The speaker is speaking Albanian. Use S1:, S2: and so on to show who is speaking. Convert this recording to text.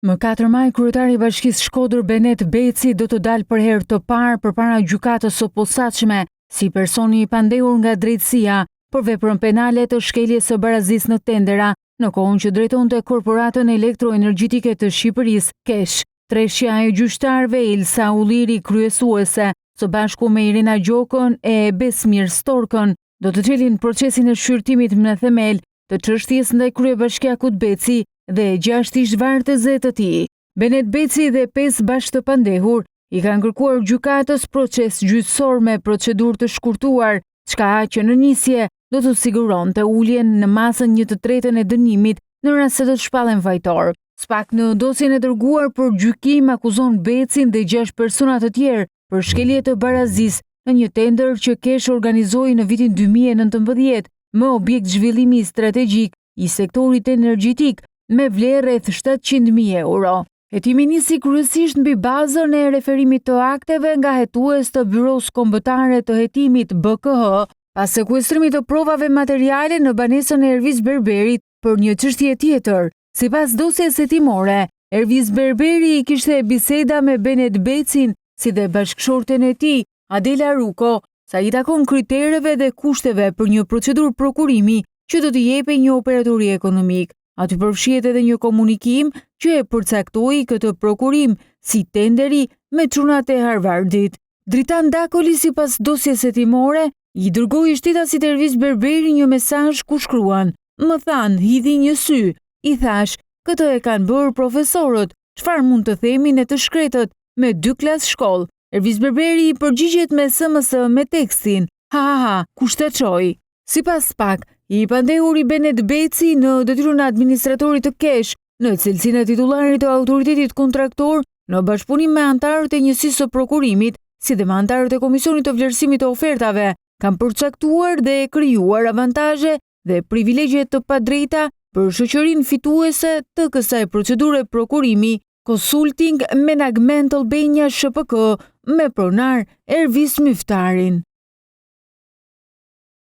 S1: Më 4 maj, kryetari i Bashkisë Shkodër Benet Beci do të dalë për herë të parë përpara gjykatës së posaçme si personi i pandehur nga drejtësia për veprën penale të shkeljes së barazisë në tendera, në kohën që drejtonte Korporatën Elektroenergjitike të Shqipërisë, KESH. Treshja e gjyqtarëve Ilsa Ulliri, kryesuese, së bashku me Irina Gjokën e Besmir Storkën, do të çelin procesin e shqyrtimit në themel të çështjes ndaj kryebashkiakut Beci dhe 6 ish-vartëse të tij. Benet Beci dhe 5 bashkë të pandehur i kanë kërkuar gjykatës proces gjyqësor me procedurë të shkurtuar, çka që në nisje do të siguronte uljen në masën 1/3 e dënimit në rast se do të shpallen fajtor. SPAK në dosjen e dërguar për gjykim akuzon Becin dhe 6 persona të tjerë për shkelje të barazisë në një tender që KESH organizoi në vitin 2019 me objekt zhvillimi strategjik i sektorit energjetik me vlerë rreth 700.000 euro. Hetimi nisi kryesisht mbi bazën e referimit të akteve nga hetues të Byros Kombëtare të Hetimit BKH, pas sekuestrimit të provave materiale në banesën e Ervis Berberit për një çështje tjetër. Sipas dosjes hetimore, Ervis Berberi i kishte biseda me Benet Becin si dhe bashkëshorten e tij, Adela Ruko, sa i takon kritereve dhe kushteve për një procedurë prokurimi që do të jepej një operatori ekonomik. Aty përfshihet edhe një komunikim që e përcaktoi këtë prokurim si tenderi me çunat e Harvardit. Dritan Dakoli, sipas dosjes hetimore, i dërgoi shtetasit Ervis Berberi një mesazh ku shkruan: "Më than, hidhi një sy. I thash, këtë e kanë bërë profesorët, çfarë mund të themi ne të shkretët me 2 klasë shkollë." Ervis Berberi i përgjigjet me SMS me tekstin: "Ha, kush të çoi?" Sipas SPAK, i pandehur i Benet Beci në detyrën e administratorit të KESH, në cilësinë e titullarit të autoritetit kontraktor, në bashkëpunim me anëtarët e njësisë së prokurimit, si dhe me anëtarët e Komisionit të Vlerësimit të Ofertave, kanë përcaktuar dhe krijuar avantazhe dhe privilegje të padrejta për shoqërinë fituese të kësaj procedure prokurimi, Consulting Management Albania SHPK, me pronar Ervis Myftarin.